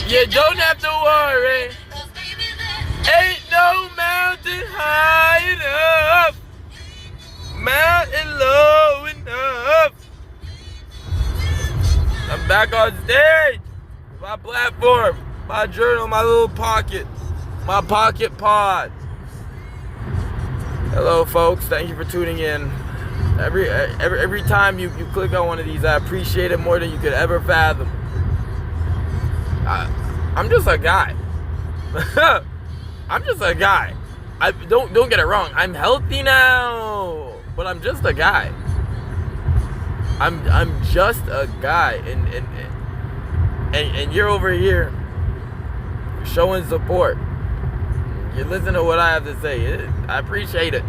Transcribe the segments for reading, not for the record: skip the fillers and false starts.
You don't have to worry. Ain't no mountain high enough, mountain low enough. I'm back on stage. My platform, my journal, my little pocket, my pocket pod. Hello, folks. Thank you for tuning in. Every time you click on one of these, I appreciate it more than you could ever fathom. I'm just a guy. I'm just a guy. Don't get it wrong. I'm healthy now, but I'm just a guy. I'm just a guy, and you're over here showing support. You listen to what I have to say. I appreciate it.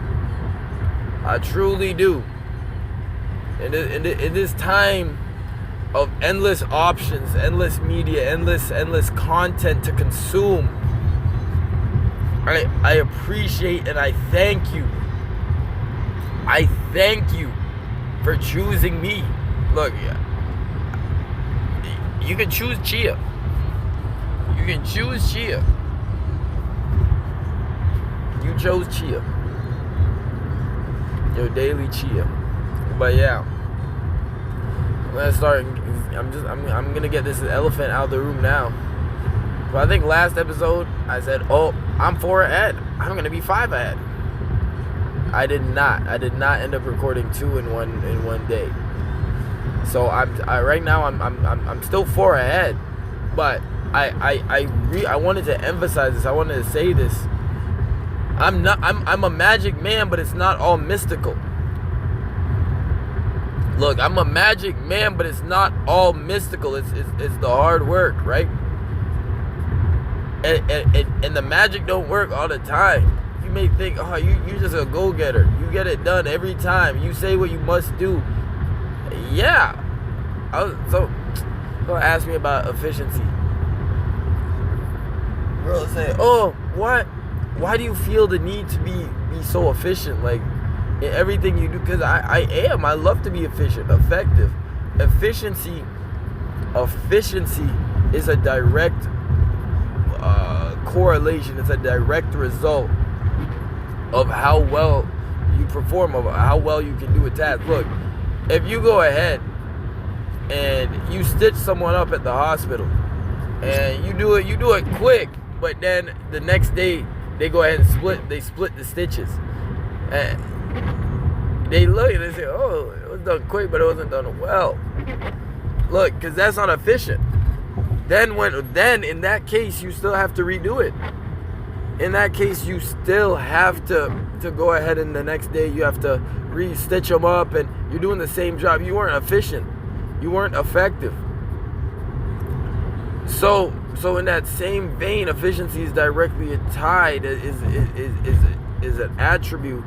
I truly do. In this time of endless options, endless media, endless content to consume, I appreciate and I thank you. I thank you for choosing me. Look, you can choose chia. You can choose chia. You chose chia. Your daily chia. But yeah, I'm gonna start. I'm gonna get this elephant out of the room now. But I think last episode I said, "Oh, I'm 4 ahead. I'm gonna be 5 ahead." I did not end up recording 2 in one day. So right now I'm still 4 ahead. But I wanted to emphasize this. I wanted to say this. I'm a magic man, but it's not all mystical. Look, I'm a magic man, but it's not all mystical. It's the hard work, right? And the magic don't work all the time. You may think, oh, you're just a go-getter. You get it done every time. You say what you must do. Yeah. So don't ask me about efficiency. Girl say, oh, what? Why do you feel the need to be so efficient? Like, in everything you do? Because I am. I love to be efficient, effective. Efficiency is a direct correlation. It's a direct result of how well you perform, of how well you can do a task. Look, if you go ahead and you stitch someone up at the hospital and you do it quick, but then the next day they go ahead and split the stitches. And they look and they say, oh, it was done quick, but it wasn't done well. Look, because that's not efficient. Then in that case, you still have to redo it. In that case, you still have to go ahead, and the next day you have to re-stitch them up, and you're doing the same job. You weren't efficient. You weren't effective. So in that same vein, efficiency is directly tied, is an attribute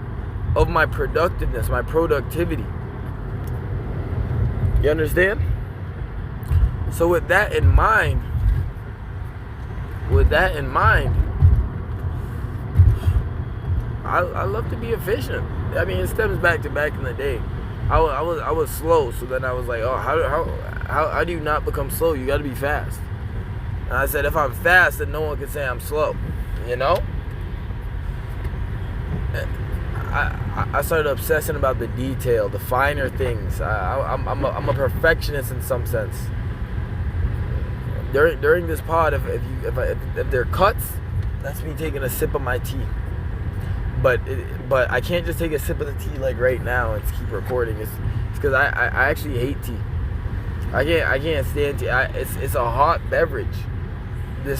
of my productiveness, my productivity. You understand? So with that in mind, I love to be efficient. I mean, it stems back in the day. I was slow, so then I was like, oh, how do you not become slow? You got to be fast. And I said, if I'm fast, then no one can say I'm slow. You know? I started obsessing about the detail, the finer things. I'm a perfectionist in some sense. During this pod, if there are cuts, that's me taking a sip of my tea. But I can't just take a sip of the tea like right now and keep recording. It's because I actually hate tea. I can't stand tea. It's a hot beverage. The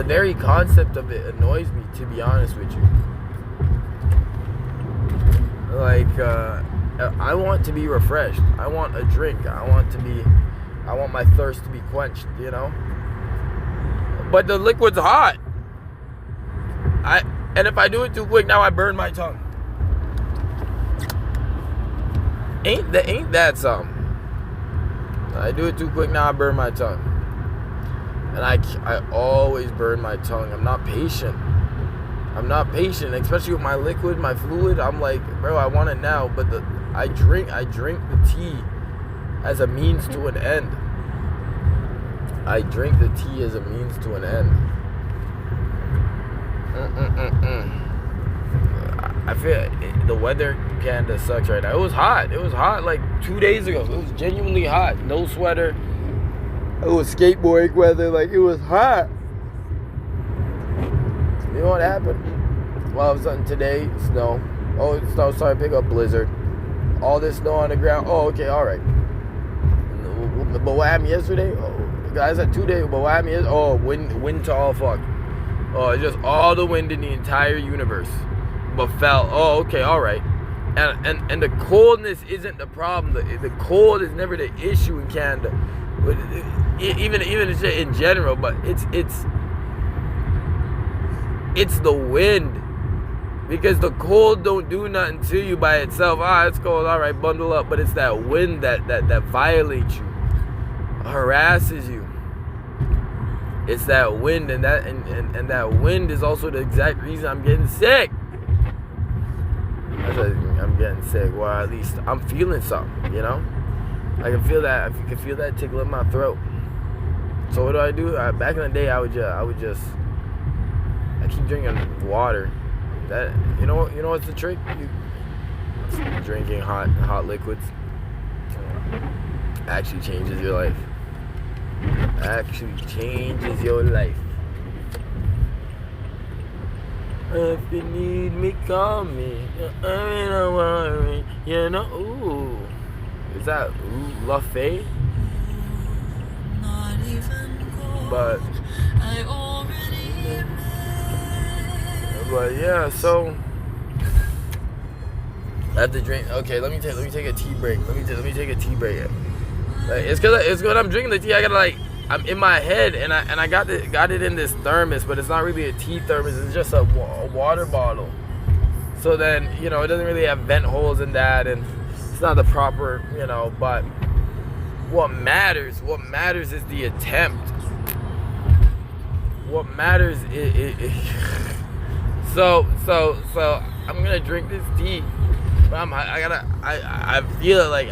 very concept of it annoys me, to be honest with you. Like, I want to be refreshed. I want a drink. I want my thirst to be quenched, you know? But the liquid's hot. And if I do it too quick, now I burn my tongue. Ain't that something? I do it too quick, now I burn my tongue. And I always burn my tongue. I'm not patient, especially with my liquid, my fluid. I'm like, bro, I want it now. But I drink the tea as a means to an end. I drink the tea as a means to an end. I feel the weather in Canada sucks right now. It was hot. It was hot like 2 days ago. It was genuinely hot. No sweater. It was skateboarding weather. Like, it was hot. You know what happened? Well, all of a sudden today, snow. Oh, it started to pick up blizzard. All this snow on the ground. Oh, okay, all right. But what happened yesterday? Oh, guys, had 2 days. But what happened yesterday? Oh, wind to all fuck. Oh, it's just all the wind in the entire universe. But fell. Oh, okay, all right. And the coldness isn't the problem. The cold is never the issue in Canada. Even in general, but it's the wind. Because the cold don't do nothing to you by itself. It's cold, all right, bundle up. But it's that wind that violates you, harasses you. It's that wind, and that wind is also the exact reason I'm getting sick. I'm getting sick. Well, at least I'm feeling something, you know? I can feel that. I can feel that tickle in my throat. So what do? Back in the day, I keep drinking water. That you know what's the trick? Drinking hot liquids actually changes your life. Actually changes your life. If you need me, call me. Don't worry. You know, ooh. Is that La Fée? But yeah, so I have to drink. Okay, let me take a tea break. Let me take a tea break. Like, it's cause I'm drinking the tea. I gotta I'm in my head, and I got it in this thermos, but it's not really a tea thermos. It's just a water bottle. So then, it doesn't really have vent holes in that, and it's not the proper, But what matters is the attempt. What matters is so I'm gonna drink this tea. But I feel it like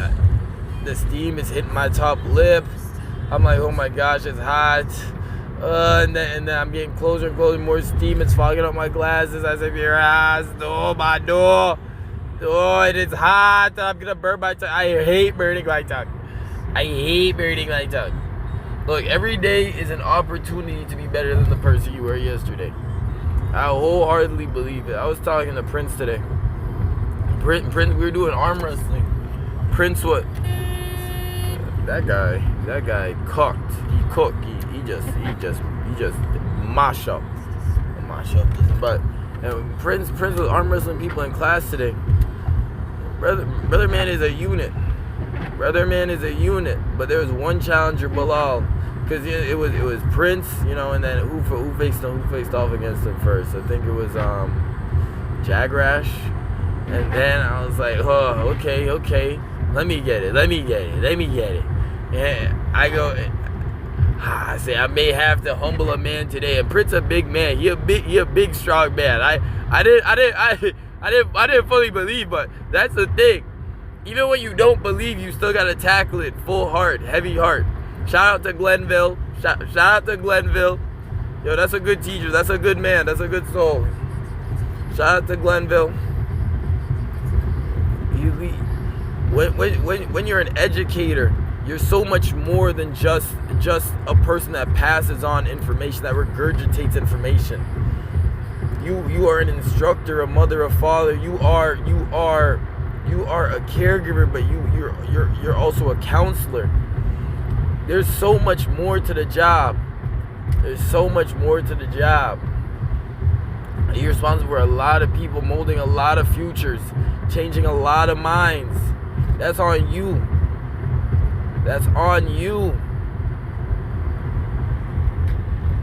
the steam is hitting my top lip. I'm like, oh my gosh, it's hot. And then I'm getting closer and closer, more steam. It's fogging up my glasses. I say, your ass, no, my door. Oh, it is hot. I'm gonna burn my tongue. I hate burning my tongue. Look, every day is an opportunity to be better than the person you were yesterday. I wholeheartedly believe it. I was talking to Prince today. Prince, we were doing arm wrestling. Prince, what? That guy cooked. He cooked. He just mash up. But Prince was arm wrestling people in class today. Brother man is a unit. But there was one challenger, Bilal, because it was Prince, and then who faced off against him first? I think it was Jagrash. And then I was like, oh, okay, let me get it. And I say I may have to humble a man today. And Prince a big man. He a big strong man. I didn't fully believe, but that's the thing. Even when you don't believe, you still gotta tackle it full heart, heavy heart. Shout out to Glenville. Shout out to Glenville. Yo, that's a good teacher. That's a good man. That's a good soul. Shout out to Glenville. When you're an educator, you're so much more than just a person that passes on information, that regurgitates information. You are an instructor, a mother, a father. You are a caregiver, but you're also a counselor. There's so much more to the job. You're responsible for a lot of people, molding a lot of futures, changing a lot of minds. That's on you.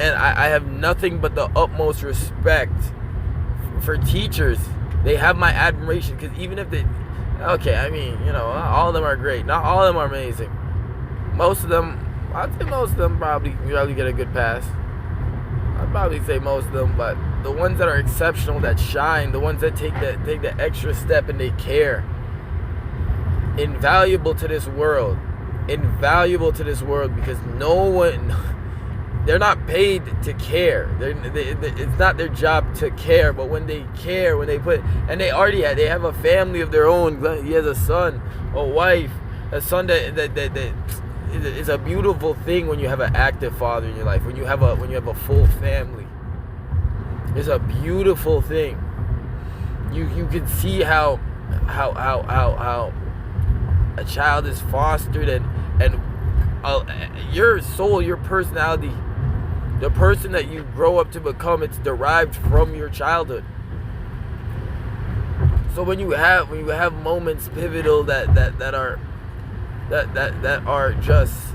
And I have nothing but the utmost respect for teachers. They have my admiration, because even if they, all of them are great. Not all of them are amazing. I'd say most of them probably get a good pass. I'd probably say most of them, but the ones that are exceptional, that shine, the ones that take the extra step and they care, invaluable to this world, because no one they're not paid to care. It's not their job to care, but when they care, when they put, and they have a family of their own. He has a son, a wife, a son that it's a beautiful thing when you have an active father in your life. When you have a full family, it's a beautiful thing. You can see how a child is fostered and your soul, your personality, the person that you grow up to become, it's derived from your childhood. So when you have moments pivotal that are just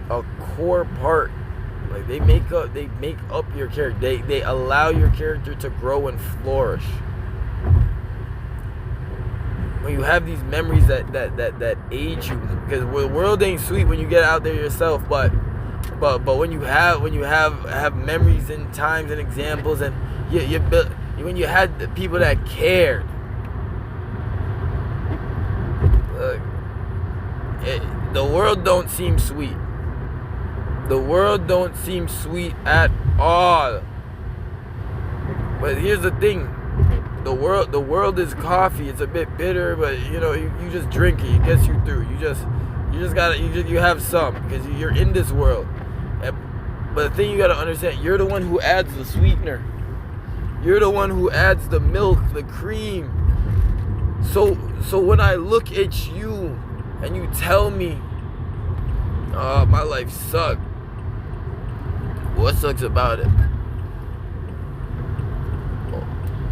a core part, like they make up your character. They allow your character to grow and flourish. When you have these memories that age you, because the world ain't sweet when you get out there yourself, but when you have memories and times and examples, and when you had the people that cared, the world don't seem sweet. The world don't seem sweet at all. But here's the thing. The world is coffee. It's a bit bitter, but you just drink it. It gets you through. You have some, because you're in this world. But the thing you gotta understand, you're the one who adds the sweetener. You're the one who adds the milk, the cream. So when I look at you and you tell me, oh, my life sucked. What sucks about it?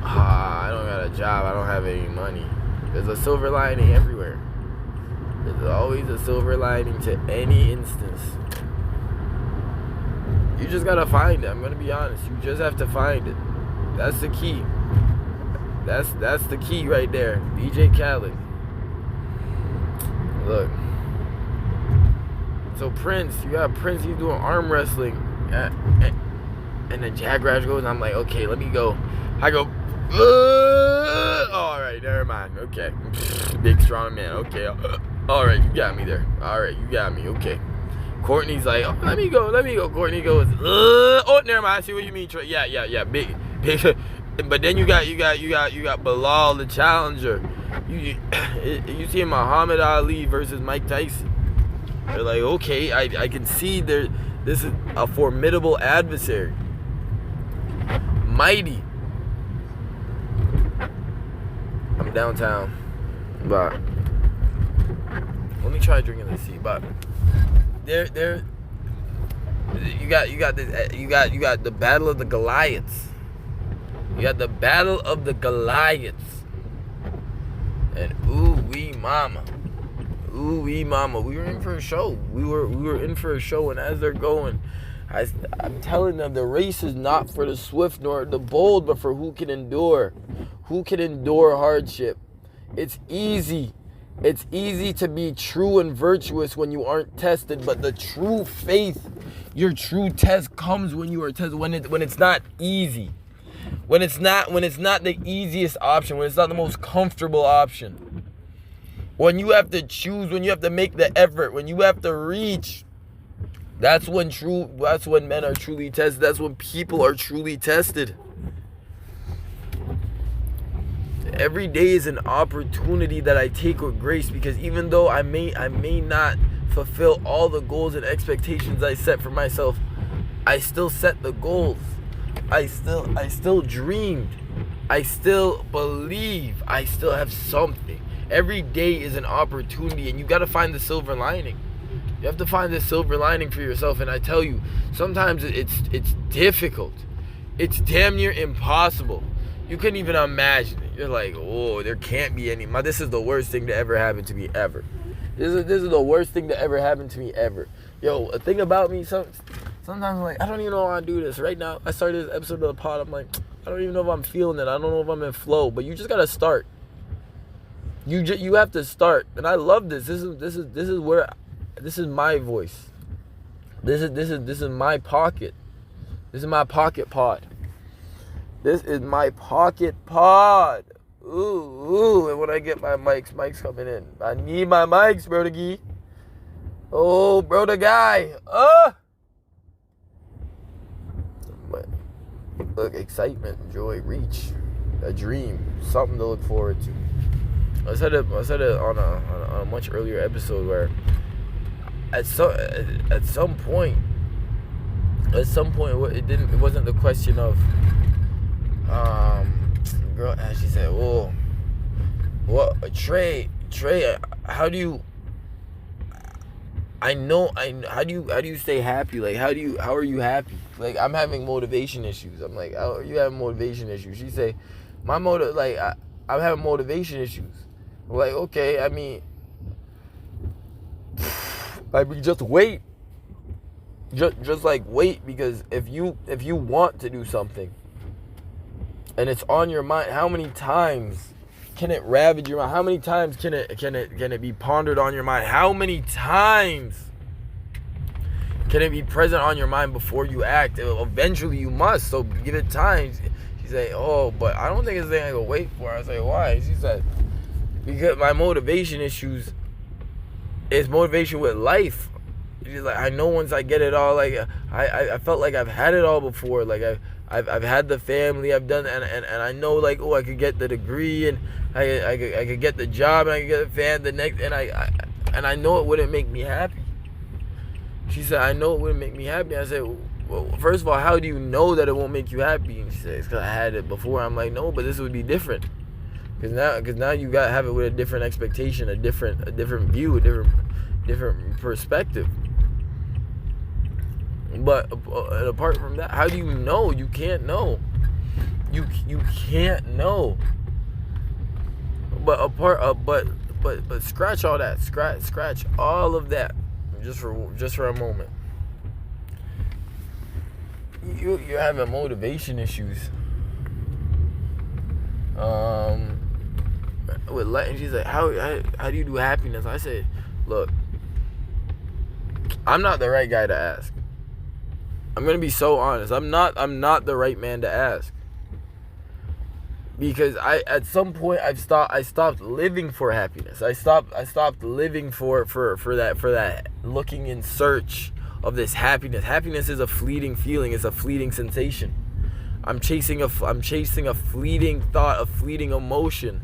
I don't got a job. I don't have any money. There's a silver lining everywhere. There's always a silver lining to any instance. You just gotta find it. I'm gonna be honest. You just have to find it. That's the key. That's the key right there. DJ Khaled. Look. So Prince, you got Prince. He's doing arm wrestling, and then Jaguars goes. And I'm like, okay, let me go. I go. All right, never mind. Okay, big strong man. Okay, all right, you got me there. All right, you got me. Okay. Courtney's like, oh, let me go. Courtney goes, oh, never mind. I see what you mean. Yeah, big. But then you got Bilal the challenger. You see Muhammad Ali versus Mike Tyson. They're like, okay, I can see this is a formidable adversary. Mighty. I'm downtown, but let me try drinking this tea. But there, you got the battle of the Goliaths. You got the battle of the Goliaths, and ooh wee mama, we were in for a show. We were in for a show, and as they're going, I'm telling them the race is not for the swift nor the bold, but for who can endure. Who can endure hardship? It's easy. It's easy to be true and virtuous when you aren't tested, but the true faith, your true test comes when you are tested, when it's not easy. When it's not the easiest option, when it's not the most comfortable option. When you have to choose, when you have to make the effort, when you have to reach, that's when men are truly tested. That's when people are truly tested. Every day is an opportunity that I take with grace, because even though I may not fulfill all the goals and expectations I set for myself, I still set the goals. I still dreamed. I still believe. I still have something. Every day is an opportunity, and you got to find the silver lining. You have to find the silver lining for yourself, and I tell you, sometimes it's difficult. It's damn near impossible. You couldn't even imagine it. You're like, oh, there can't be any. This is the worst thing to ever happen to me ever. This is the worst thing to ever happen to me ever. Yo, a thing about me, sometimes I'm like, I don't even know how to do this. Right now, I started this episode of the pod. I'm like, I don't even know if I'm feeling it. I don't know if I'm in flow. But you just gotta start. You have to start. And I love this. This is my voice. This is my pocket. This is my pocket pod. This is my pocket pod. Ooh. And when I get my mics coming in. I need my mics, bro. Oh, bro, the guy. But look, excitement, joy, reach, a dream, something to look forward to. I said it on a much earlier episode where at some point it wasn't the question of girl, and she said, "Oh, what, Trey, how do you how do you stay happy? Like, how are you happy? Like, I'm having motivation issues." I'm like, "How are you having motivation issues?" She say, I'm having motivation issues. I'm like, okay, I mean, just wait. Just like wait, because if you want to do something and it's on your mind, how many times can it ravage your mind? How many times can it be pondered on your mind? How many times can it be present on your mind before you act? Eventually you must, so give it time. She said, "Oh, but I don't think it's anything I can wait for." I say, "Why?" She said, "Because my motivation issues is motivation with life." She's like, "I know once I get it all, like I felt like I've had it all before. Like I've had the family, I've done, and I know, like, oh, I could get the degree, and I could get the job, and I could get the fan the next, and I know it wouldn't make me happy." She said, "I know it wouldn't make me happy." I said, "Well, first of all, how do you know that it won't make you happy?" And she said, "It's because I had it before." I'm like, "No, but this would be different, because now you gotta have it with a different expectation, a different view, a different perspective." But apart from that, how do you know? You can't know. You can't know. But but scratch all that. Scratch all of that. Just for a moment. You're having motivation issues. With light, and she's like, how do you do happiness? I said, "Look, I'm not the right guy to ask. I'm gonna be so honest. I'm not the right man to ask, because at some point I stopped living for happiness. I stopped living for that looking in search of this happiness. Happiness is a fleeting feeling. It's a fleeting sensation. I'm chasing a fleeting thought, a fleeting emotion.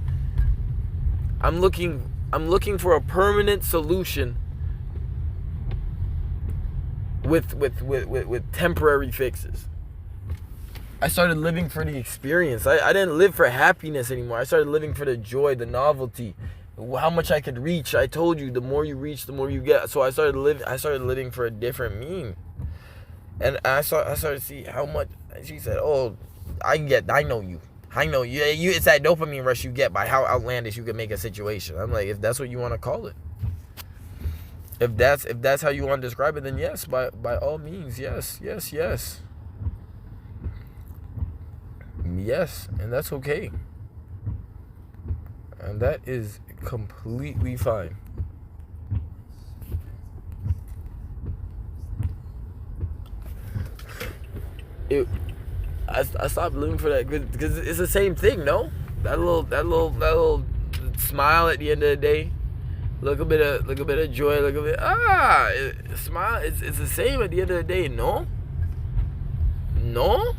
I'm looking for a permanent solution with temporary fixes. I started living for the experience. I didn't live for happiness anymore. I started living for the joy, the novelty, how much I could reach. I told you, the more you reach, the more you get. So I started living for a different mean. And I started to see how much. She said, "Oh, I know you. It's that dopamine rush you get by how outlandish you can make a situation." I'm like, if that's what you want to call it. If that's how you want to describe it, then yes, by all means, yes. Yes, and that's okay. And that is completely fine. I stopped living for that because it's the same thing, no? That little smile at the end of the day. Look a bit of joy, smile. It's the same at the end of the day, no? No?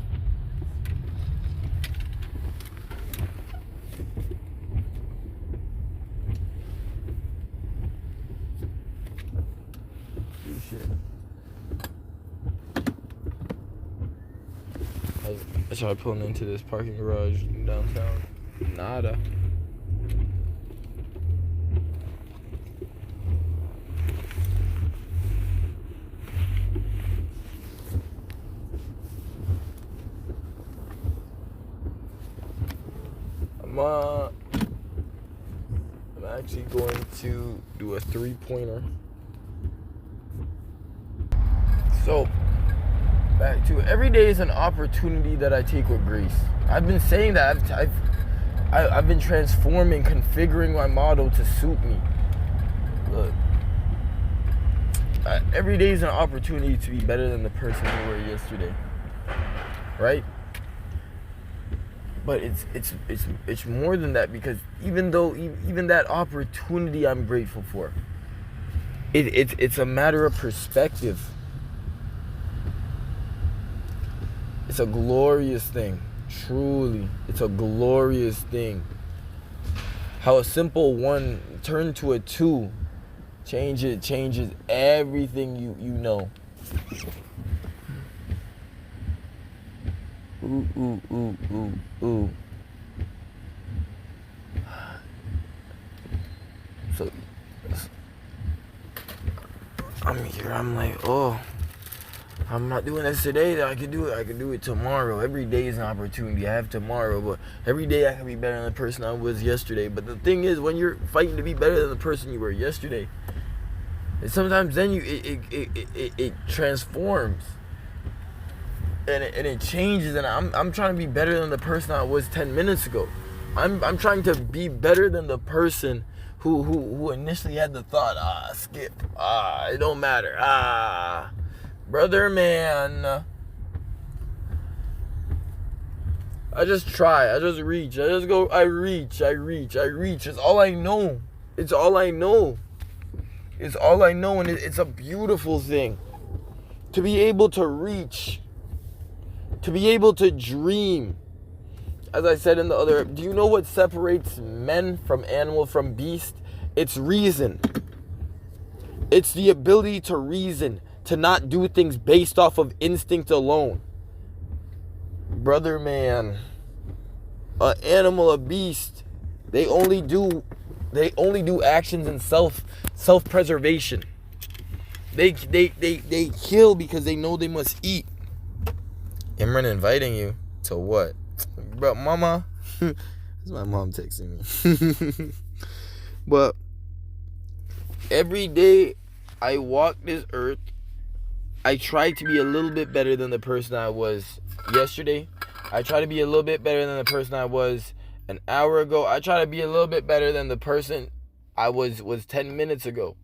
I tried pulling into this parking garage downtown. Nada. I'm actually going to do a 3-pointer. So, back to it. Every day is an opportunity that I take with grace. I've been saying that. I've been transforming, configuring my model to suit me. Look, every day is an opportunity to be better than the person you were yesterday, right? But it's more than that, because even that opportunity I'm grateful for. It's a matter of perspective. It's a glorious thing. Truly, it's a glorious thing. How a simple 1 turned to a 2 changes everything you know. Ooh, ooh, ooh, ooh, ooh. So I'm here, I'm like, oh, I'm not doing this today. I can do it tomorrow. Every day is an opportunity. I have tomorrow, but every day I can be better than the person I was yesterday. But the thing is, when you're fighting to be better than the person you were yesterday, sometimes then it transforms and it changes. And I'm trying to be better than the person I was 10 minutes ago. I'm trying to be better than the person who initially had the thought, skip, it don't matter, brother, man. I just try. I just reach. I just go. I reach. It's all I know. It's all I know. And it's a beautiful thing to be able to reach, to be able to dream. As I said in the other, do you know what separates men from animal, from beast? It's reason. It's the ability to reason, to not do things based off of instinct alone. Brother, man, an animal, a beast, they only do actions in self-preservation. They kill because they know they must eat. Imran inviting you to what? Bro, mama. This is my mom texting me. But every day I walk this earth, I try to be a little bit better than the person I was yesterday. I try to be a little bit better than the person I was an hour ago. I try to be a little bit better than the person I was 10 minutes ago.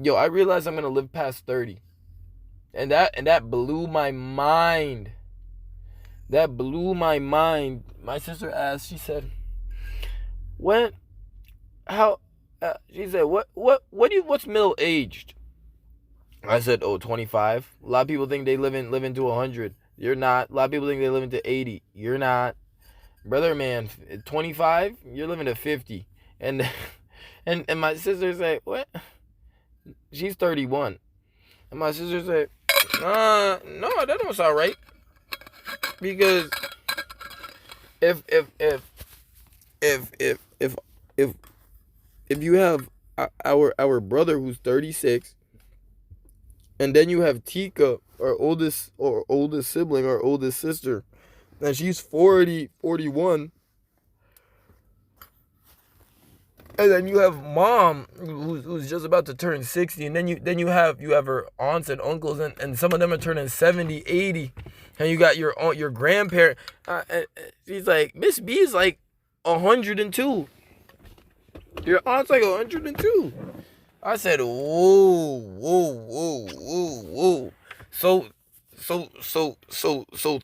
Yo, I realized I'm going to live past 30. And that blew my mind. That blew my mind. My sister asked, she said, she said, what's middle aged? I said, 25. A lot of people think they live into 100. You're not. A lot of people think they live into 80. You're not. Brother, man, 25, you're living to 50. And my sister said, what? She's 31. And my sister said, no, that don't sound right. Because if you have our brother who's 36, and then you have Tika, our oldest sibling, our oldest sister, and she's 41. And then you have mom who's just about to turn 60, and then you have her aunts and uncles, and some of them are turning 70, 80, and you got your grandparent. She's like, Miss B is like 102. Your aunt's like 102. I said, whoa. So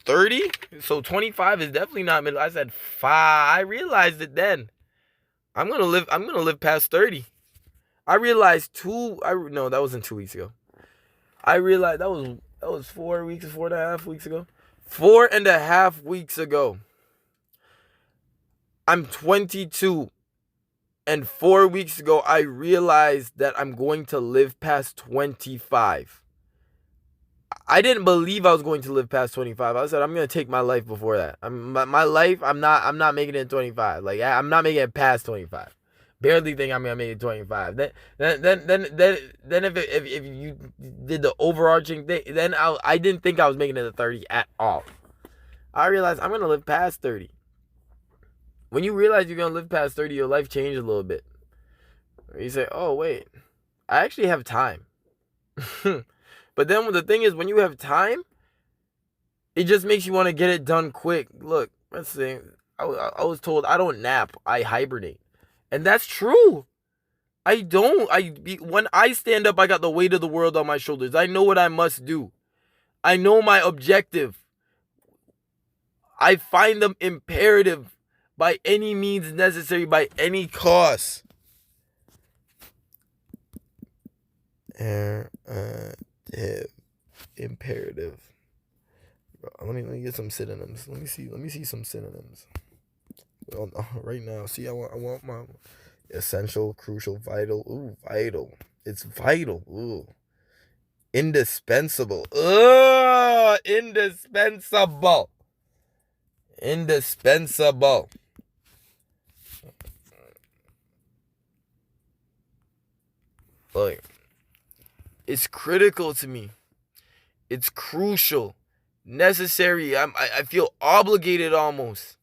30? So 25 is definitely not middle. I said 5. I realized it then. I'm gonna live past 30. I realized that wasn't 2 weeks ago. I realized that was 4.5 weeks ago. 4.5 weeks ago. I'm 22. And 4 weeks ago, I realized that I'm going to live past 25. I didn't believe I was going to live past 25. I said, I'm going to take my life before that. My life, I'm not making it 25. Like, I'm not making it past 25. Barely think I'm going to make it 25. Then if you did the overarching thing, then I didn't think I was making it to 30 at all. I realized I'm going to live past 30. When you realize you're going to live past 30, your life changes a little bit. You say, oh, wait, I actually have time. But then the thing is, when you have time, it just makes you want to get it done quick. Look, let's see. I was told I don't nap, I hibernate. And that's true. I don't. When I stand up, I got the weight of the world on my shoulders. I know what I must do. I know my objective. I find them imperative by any means necessary, by any cost. Imperative. Let me get some synonyms. Let me see some synonyms. Well, right now, see, I want my essential, crucial, vital. Ooh, vital. It's vital. Ooh, indispensable. Ugh, indispensable. Indispensable. Like, it's critical to me. It's crucial, necessary. I feel obligated almost.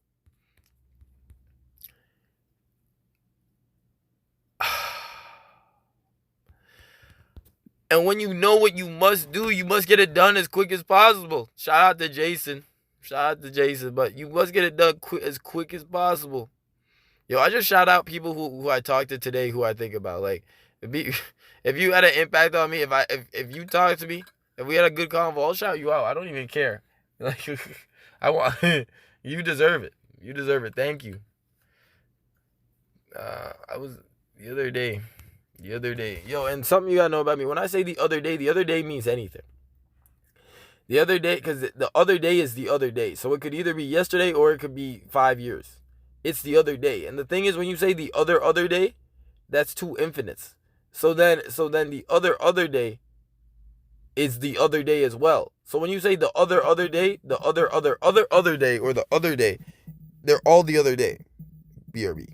And when you know what you must do, you must get it done as quick as possible. Shout out to Jason. But you must get it done as quick as possible. Yo, I just shout out people who I talked to today, who I think about. Like, if you had an impact on me, if you talk to me, if we had a good convo, I'll shout you out. I don't even care. Like, I want you deserve it. You deserve it. Thank you. I was the other day. Yo, and something you gotta know about me. When I say the other day means anything. The other day, because the other day is the other day. So it could either be yesterday or it could be 5 years. It's the other day. And the thing is, when you say the other day, that's two infinites. So then the other day is the other day as well. So when you say the other day, the other day, or the other day, they're all the other day. BRB.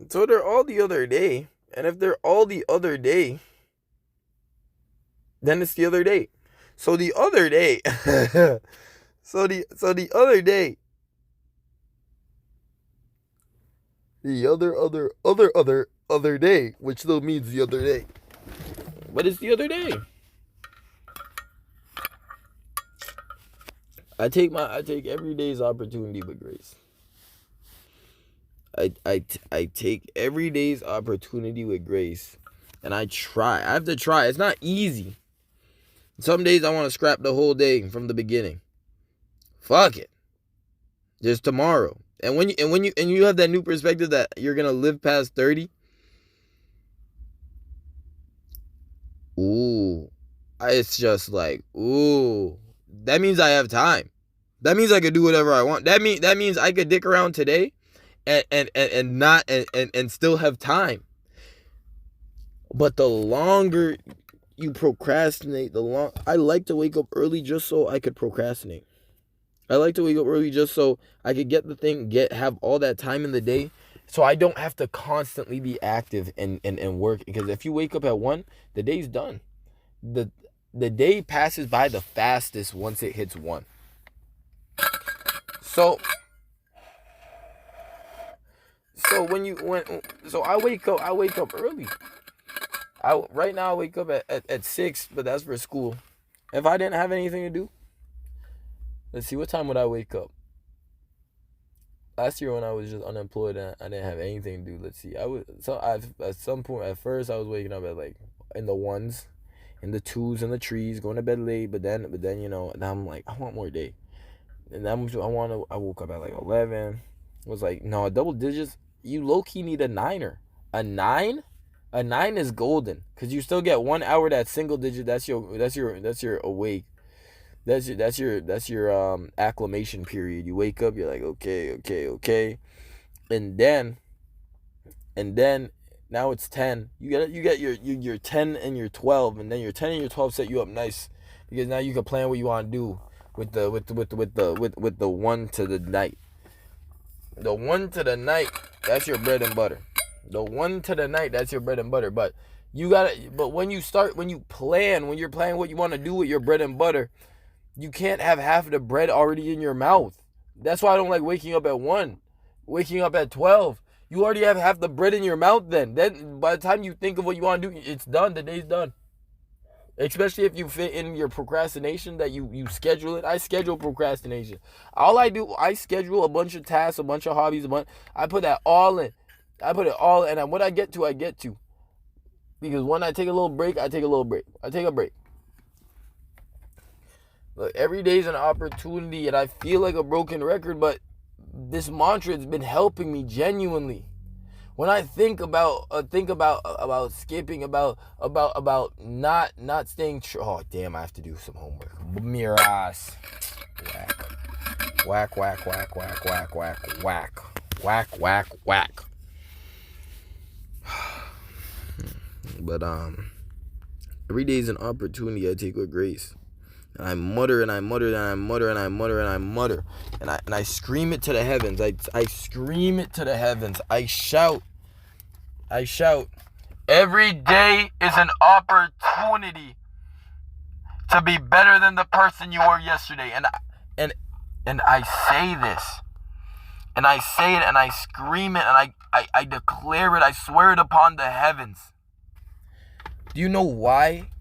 So they're all the other day. And if they're all the other day, then it's the other day. So the other day, so the other day, the other day, which still means the other day, but it's the other day. I take every day's opportunity with grace. I take every day's opportunity with grace, and I try. I have to try. It's not easy. Some days I want to scrap the whole day from the beginning. Fuck it. Just tomorrow. And when you have that new perspective that you're gonna live past 30, ooh, it's just like, ooh, that means I have time. That means I could do whatever I want. That means I could dick around today and still have time. But the longer you procrastinate, I like to wake up early just so I could procrastinate. I like to wake up early just so I could get the thing, have all that time in the day, so I don't have to constantly be active and work. Because if you wake up at 1, the day's done. The day passes by the fastest once it hits 1. So I wake up early. Right now I wake up at 6, but that's for school. If I didn't have anything to do, let's see, what time would I wake up? Last year when I was just unemployed and I didn't have anything to do, let's see, at some point at first I was waking up at like in the 1s, in the 2s, in the 3s, going to bed late, but then now I'm like, I want more day. And I woke up at like 11. It was like, no, double digits, you low-key need a 9er. A 9? A 9 is golden, because you still get 1 hour that's single digit. That's your awake. That's your acclimation period. You wake up, you're like, okay, and then now it's 10. You get your 10 and your 12, and then your 10 and your 12 set you up nice, because now you can plan what you want to do with the 1 to the night. The 1 to the night, that's your bread and butter. The 1 to the night, that's your bread and butter. But when you're planning what you want to do with your bread and butter, you can't have half of the bread already in your mouth. That's why I don't like waking up at 1, waking up at 12. You already have half the bread in your mouth then. Then by the time you think of what you want to do, it's done. The day's done. Especially if you fit in your procrastination, that you schedule it. I schedule procrastination. All I do, I schedule a bunch of tasks, a bunch of hobbies, I put that all in. I put it all in, and what I get to, I get to. Because when I take a little break, I take a little break. I take a break. Look, every day is an opportunity, and I feel like a broken record, but this mantra has been helping me genuinely. When I think about skipping, about not staying true. Oh damn! I have to do some homework. Miras. Whack. Whack. But every day is an opportunity I take with grace. And I mutter and I mutter and I mutter and I mutter and I mutter. And I scream it to the heavens. I scream it to the heavens. I shout. Every day is an opportunity to be better than the person you were yesterday. And I say this. And I say it and I scream it and I declare it. I swear it upon the heavens. Do you know why?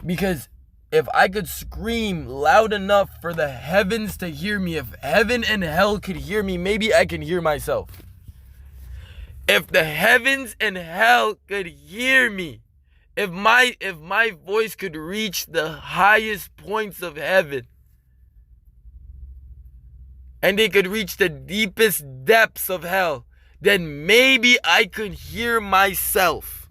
Because if I could scream loud enough for the heavens to hear me, if heaven and hell could hear me, maybe I can hear myself. If the heavens and hell could hear me, if my voice could reach the highest points of heaven, and they could reach the deepest depths of hell, then maybe I could hear myself.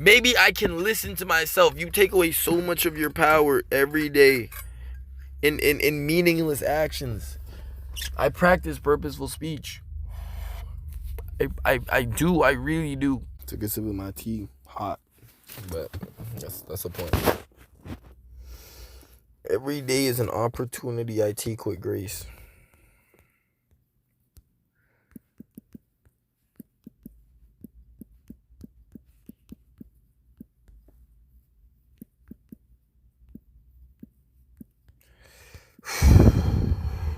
Maybe I can listen to myself. You take away so much of your power every day in meaningless actions. I practice purposeful speech. I do. I really do. Took a sip of my tea. Hot. But that's the point. Every day is an opportunity I take with grace.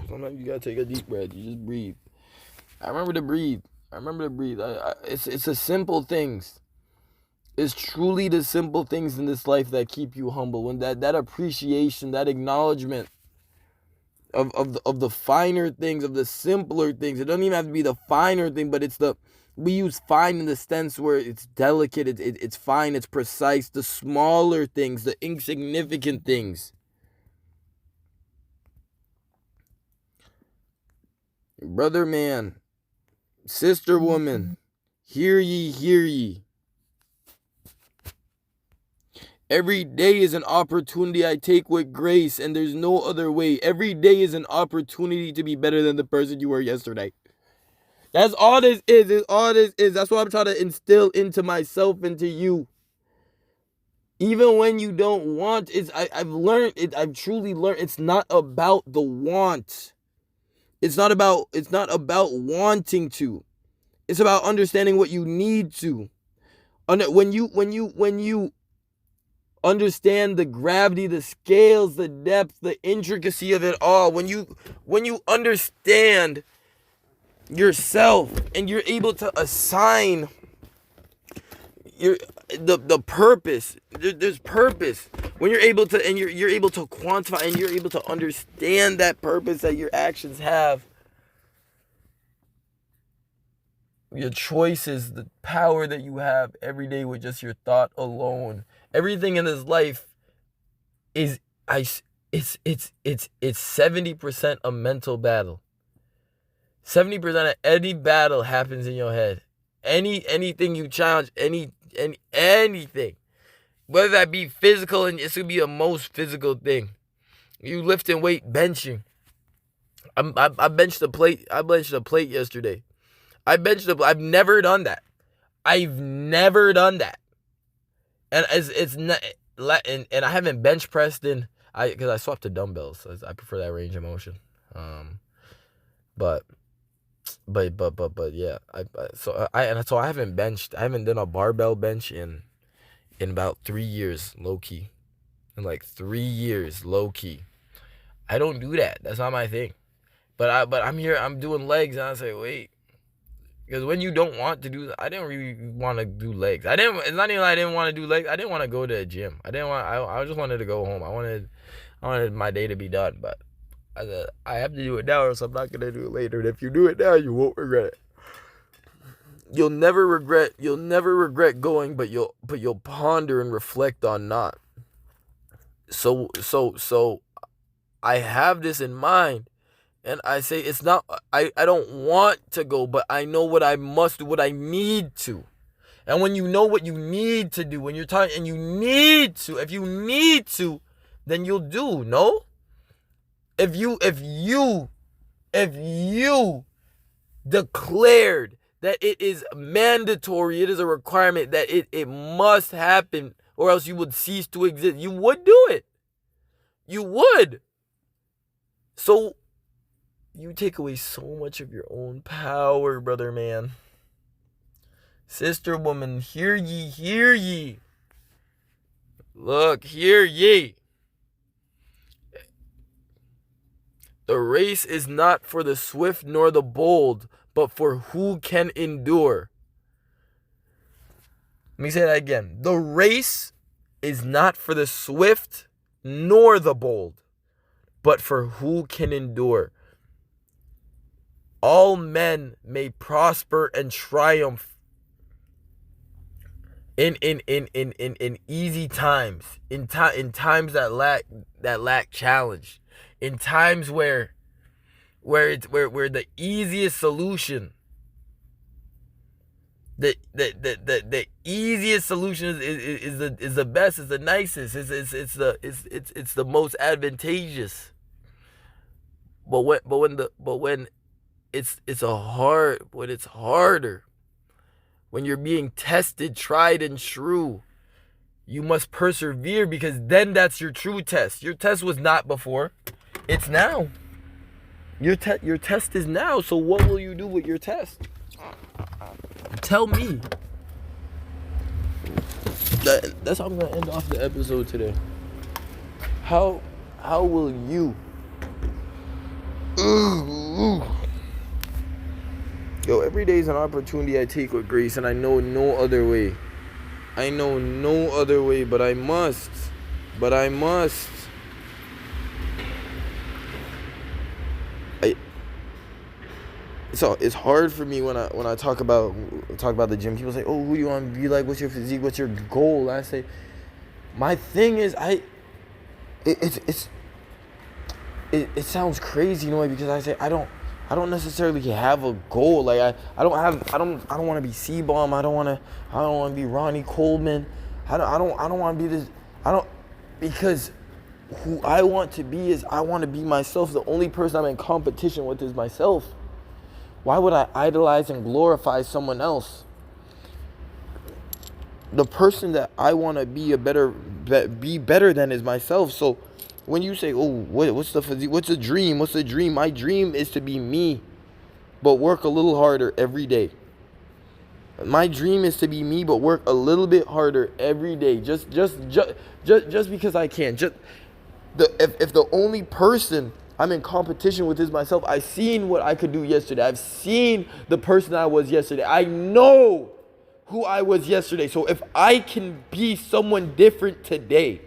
Sometimes you gotta take a deep breath. You just breathe. I remember to breathe. It's the simple things. It's truly the simple things in this life that keep you humble. When that appreciation, that acknowledgement of the finer things, of the simpler things. It doesn't even have to be the finer thing, but we use fine in the sense where it's delicate, it's fine, it's precise. The smaller things, the insignificant things. Brother man, sister woman, hear ye. Every day is an opportunity I take with grace, and there's no other way. Every day is an opportunity to be better than the person you were yesterday. That's all this is. It's all this is. That's what I'm trying to instill into myself and to you. Even when you don't want, I've learned it. I've truly learned it's not about the want. It's not about wanting to. It's about understanding what you need to. When you understand the gravity, the scales, the depth, the intricacy of it all, when you understand yourself and you're able to assign the purpose, there's purpose. When you're able to, and you're able to quantify and you're able to understand that purpose that your actions have, your choices, the power that you have every day with just your thought alone. Everything in this life it's 70% a mental battle. 70% of any battle happens in your head. Anything you challenge, anything. Whether that be physical, and it's gonna be the most physical thing. You lifting weight, benching. I benched a plate. I benched a plate yesterday. I've never done that. And it's not, and I haven't bench pressed because I swapped to dumbbells. So I prefer that range of motion. But yeah. So I haven't benched. I haven't done a barbell bench in about 3 years, low key. In like 3 years, low key. I don't do that. That's not my thing. But I'm here. I'm doing legs, and I say, wait. Because when you don't want to do, I didn't really want to do legs. It's not even like I didn't want to do legs. I didn't want to go to a gym. I just wanted to go home. I wanted my day to be done. But I said, I have to do it now, or else I'm not gonna do it later. And if you do it now, you won't regret it. You'll never regret going, but you'll ponder and reflect on not. So I have this in mind, And I say it's not, I don't want to go, but I know what I must do, what I need to. And when you know what you need to do, when you're talking and you need to, if you need to, then you'll do, no? If you declared that it is mandatory, it is a requirement that it must happen, or else you would cease to exist, you would do it. You would. So you take away so much of your own power, brother man. Sister woman, hear ye, hear ye. Look, hear ye. The race is not for the swift nor the bold, but for who can endure. Let me say that again. The race is not for the swift nor the bold, but for who can endure. All men may prosper and triumph in easy times, in times that lack challenge, in times where the easiest solution, the easiest solution is the best, is the nicest, it's the most advantageous. But when it's harder, when you're being tested, tried and true, you must persevere, because then that's your true test. Your test was not before, it's now. Your test is now. So what will you do with your test? Tell me. That's how I'm gonna end off the episode today. How will you? Yo, every day is an opportunity I take with grace, and I know no other way. I know no other way, but I must. So it's hard for me when I talk about the gym. People say, "Oh, who do you want to be like? What's your physique? What's your goal?" I say, my thing is, it sounds crazy, you know, because I say I don't necessarily have a goal. Like I don't want to be C-Bomb. I don't want to be Ronnie Coleman. I don't want to be this. Because who I want to be is, I want to be myself. The only person I'm in competition with is myself. Why would I idolize and glorify someone else? The person that I want to be better than is myself. So when you say, "Oh, what's the physique? What's the dream? What's the dream?" My dream is to be me, but work a little harder every day. My dream is to be me, but work a little bit harder every day. Just because I can. If the only person I'm in competition with is myself, I've seen what I could do yesterday. I've seen the person I was yesterday. I know who I was yesterday. So if I can be someone different today,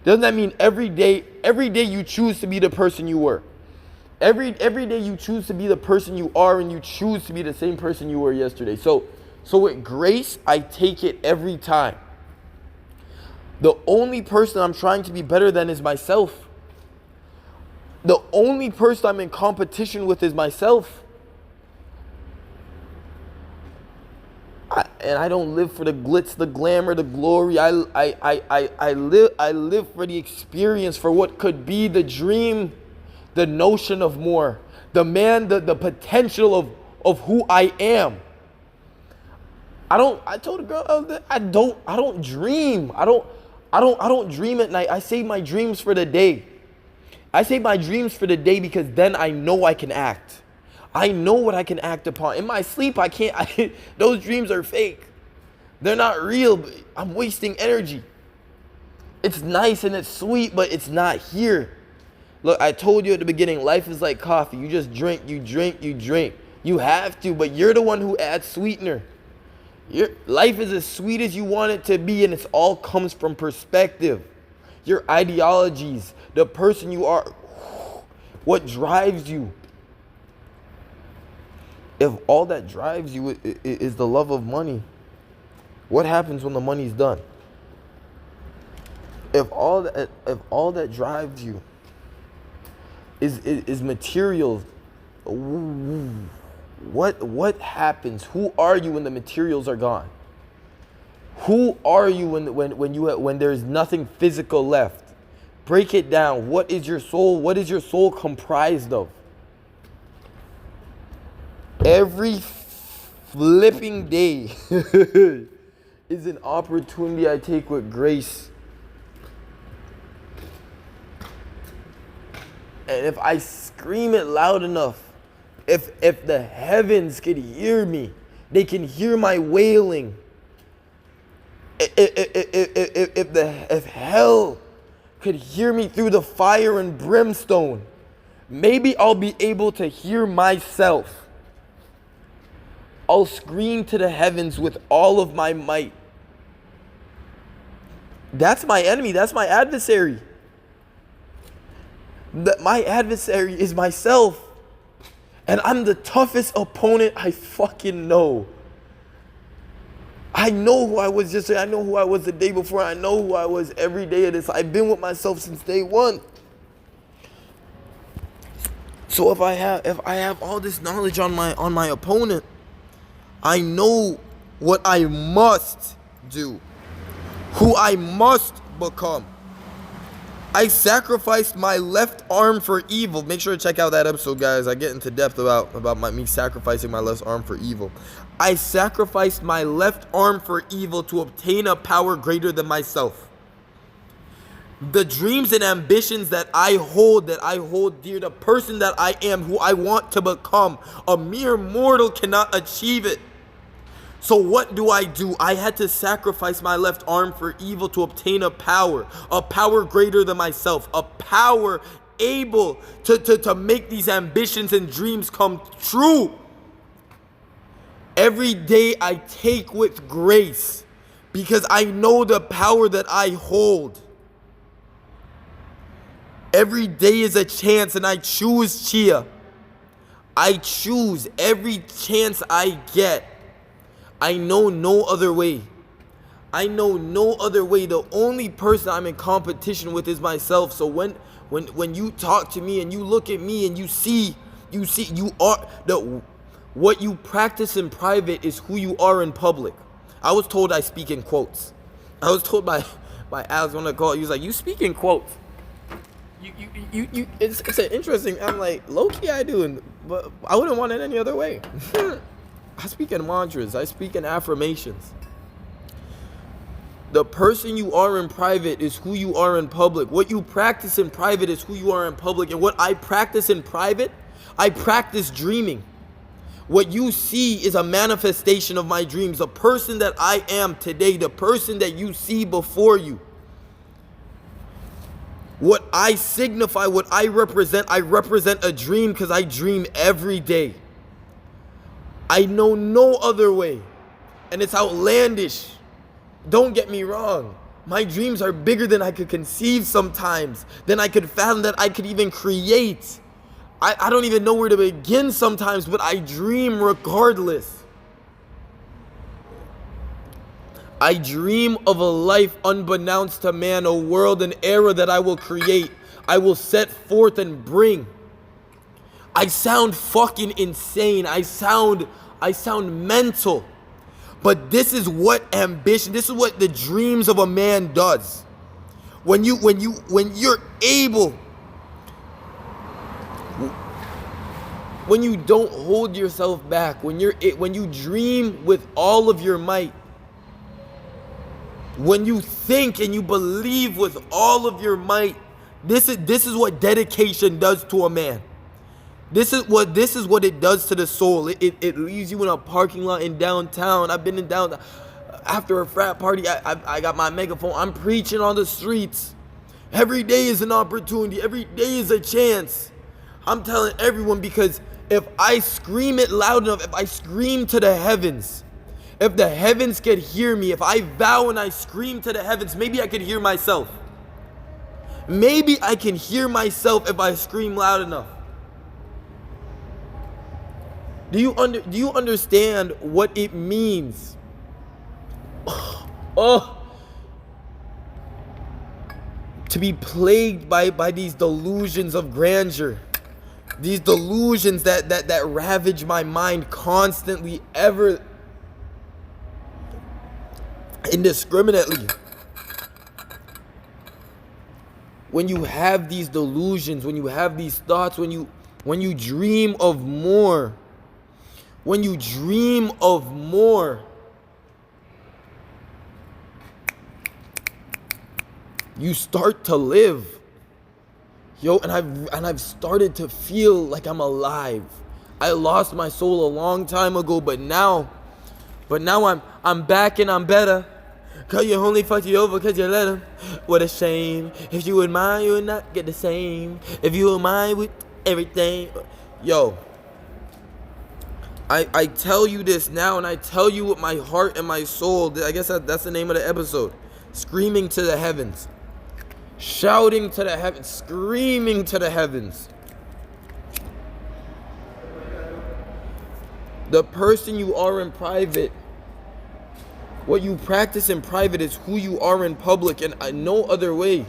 doesn't that mean every day you choose to be the person you were? Every day you choose to be the person you are, and you choose to be the same person you were yesterday. So with grace, I take it every time. The only person I'm trying to be better than is myself. The only person I'm in competition with is myself. I don't live for the glitz, the glamour, the glory. I live for the experience, for what could be, the dream, the notion of more, the potential of who I am. I told a girl I don't dream. I don't dream at night. I save my dreams for the day. I save my dreams for the day, because then I know I can act. I know what I can act upon. In my sleep, I can't. Those dreams are fake. They're not real. But I'm wasting energy. It's nice and it's sweet, but it's not here. Look, I told you at the beginning, life is like coffee. You just drink, you drink, you drink. You have to, but you're the one who adds sweetener. Your life is as sweet as you want it to be, and it all comes from perspective. Your ideologies, the person you are, what drives you. If all that drives you is the love of money, what happens when the money's done? If all that drives you is material. What happens? Who are you when the materials are gone? Who are you when there's nothing physical left? Break it down. What is your soul? What is your soul comprised of? Every flipping day is an opportunity I take with grace. And if I scream it loud enough, if the heavens could hear me, they can hear my wailing. If hell could hear me through the fire and brimstone, maybe I'll be able to hear myself. I'll scream to the heavens with all of my might. That's my enemy. That's my adversary. My adversary is myself. And I'm the toughest opponent I fucking know. I know who I was yesterday. I know who I was the day before. I know who I was every day of this. I've been with myself since day one. So if I have all this knowledge on my opponent, I know what I must do, who I must become. I sacrificed my left arm for evil. Make sure to check out that episode, guys. I get into depth about me sacrificing my left arm for evil. I sacrificed my left arm for evil to obtain a power greater than myself. The dreams and ambitions that I hold dear, the person that I am, who I want to become, a mere mortal cannot achieve it. So what do? I had to sacrifice my left arm for evil to obtain a power greater than myself, a power able to make these ambitions and dreams come true. Every day I take with grace because I know the power that I hold. Every day is a chance and I choose Chia. I choose every chance I get. I know no other way. I know no other way. The only person I'm in competition with is myself. So when you talk to me and you look at me and you see you are what you practice in private is who you are in public. I was told I speak in quotes. I was told by Alex when I called, he was like, "You speak in quotes." You it's an interesting. I'm like, low key I do, but I wouldn't want it any other way. I speak in mantras. I speak in affirmations. The person you are in private is who you are in public. What you practice in private is who you are in public. And what I practice in private, I practice dreaming. What you see is a manifestation of my dreams. The person that I am today, the person that you see before you. What I signify, what I represent a dream because I dream every day. I know no other way. And it's outlandish. Don't get me wrong. My dreams are bigger than I could conceive sometimes, than I could fathom, that I could even create. I don't even know where to begin sometimes, but I dream regardless. I dream of a life unbeknownst to man, a world, an era that I will create. I will set forth and bring. I sound fucking insane. I sound mental. But this is what ambition, this is what the dreams of a man does. When you're able, when you don't hold yourself back, when you dream with all of your might, when you think and you believe with all of your might, this is what dedication does to a man. This is what it does to the soul. It leaves you in a parking lot in downtown. I've been in downtown after a frat party. I got my megaphone. I'm preaching on the streets. Every day is an opportunity. Every day is a chance. I'm telling everyone, because if I scream it loud enough, if I scream to the heavens, if the heavens could hear me, if I vow and I scream to the heavens, maybe I could hear myself. Maybe I can hear myself if I scream loud enough. Do you understand what it means? To be plagued by these delusions of grandeur. These delusions that ravage my mind constantly, ever indiscriminately. When you have these delusions, when you have these thoughts, when you dream of more, you start to live. Yo, and I've started to feel like I'm alive. I lost my soul a long time ago, but now I'm back and I'm better. Cause you only fucked you over cause you let him. What a shame. If you would mind, you would not get the same. If you would mind with everything. Yo, I tell you this now, and I tell you with my heart and my soul. I guess that's the name of the episode. Screaming to the heavens. Shouting to the heavens. Screaming to the heavens. The person you are in private, what you practice in private is who you are in public, and no other way.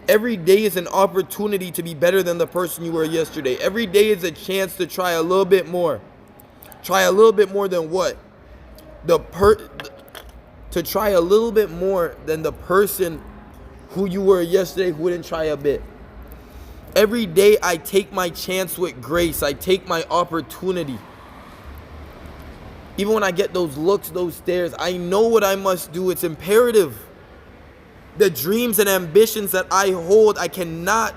Every day is an opportunity to be better than the person you were yesterday. Every day is a chance to try a little bit more. Try a little bit more than what? To try a little bit more than the person who you were yesterday who didn't try a bit. Every day I take my chance with grace. I take my opportunity. Even when I get those looks, those stares, I know what I must do. It's imperative. The dreams and ambitions that I hold, I cannot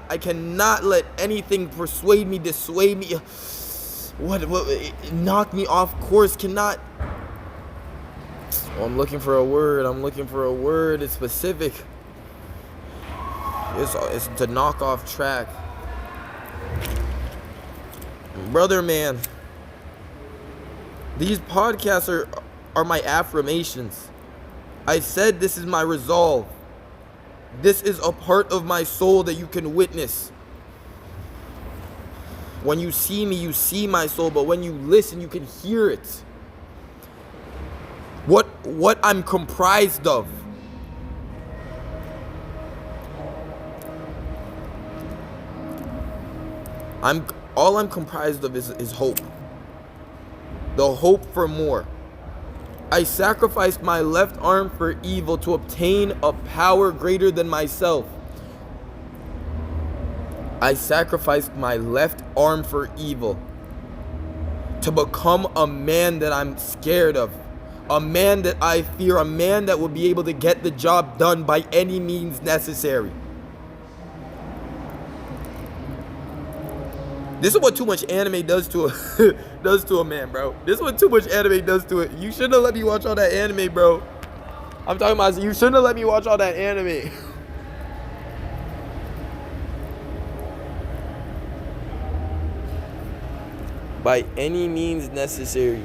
let anything persuade me, dissuade me, knock me off course. Cannot. Oh, I'm looking for a word. It's specific. It's to knock off track. Brother, man. These podcasts are my affirmations. I said this is my resolve. This is a part of my soul that you can witness. When you see me, you see my soul, but when you listen, you can hear it. What I'm comprised of. All I'm comprised of is hope. The hope for more. I sacrificed my left arm for evil to obtain a power greater than myself. I sacrificed my left arm for evil to become a man that I'm scared of. A man that I fear. A man that will be able to get the job done by any means necessary. This is what too much anime does to a man, bro. This is what too much anime does to it. You shouldn't have let me watch all that anime, bro. I'm talking about you shouldn't have let me watch all that anime. By any means necessary.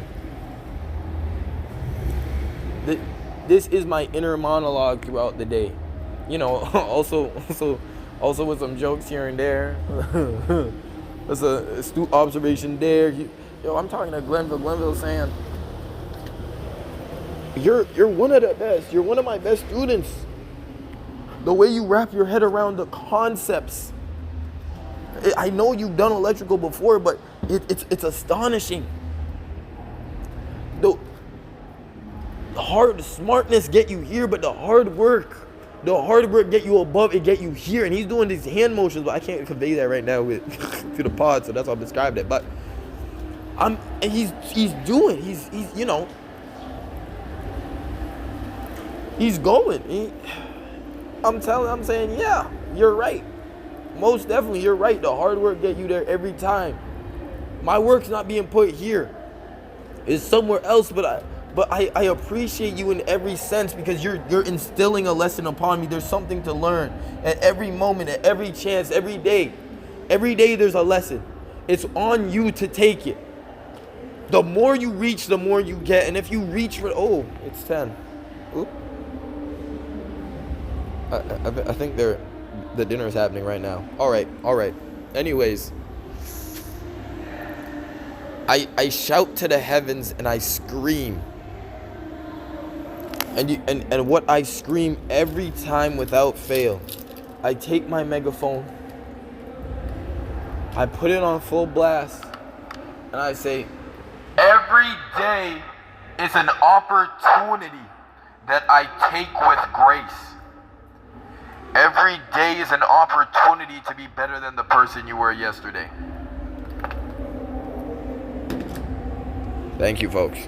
This is my inner monologue throughout the day. You know, also with some jokes here and there. That's a astute observation there. Yo, I'm talking to Glenville. Glenville saying, you're one of the best. You're one of my best students. The way you wrap your head around the concepts. I know you've done electrical before, but it's astonishing. The hard smartness get you here, but the hard work get you above it, get you here. And he's doing these hand motions, but I can't convey that right now with to the pod, so that's how I described it. But he's you know, he's going. I'm saying, yeah, you're right. Most definitely, you're right. The hard work get you there every time. My work's not being put here. It's somewhere else, but I appreciate you in every sense because you're instilling a lesson upon me. There's something to learn at every moment, at every chance, every day. Every day there's a lesson. It's on you to take it. The more you reach, the more you get. And if you reach for, it's 10. Oop. I think the dinner is happening right now. All right. Anyways, I shout to the heavens and I scream. And what I scream every time without fail, I take my megaphone I put it on full blast, and I say, every day is an opportunity that I take with grace. Every day is an opportunity to be better than the person you were yesterday. Thank you, folks.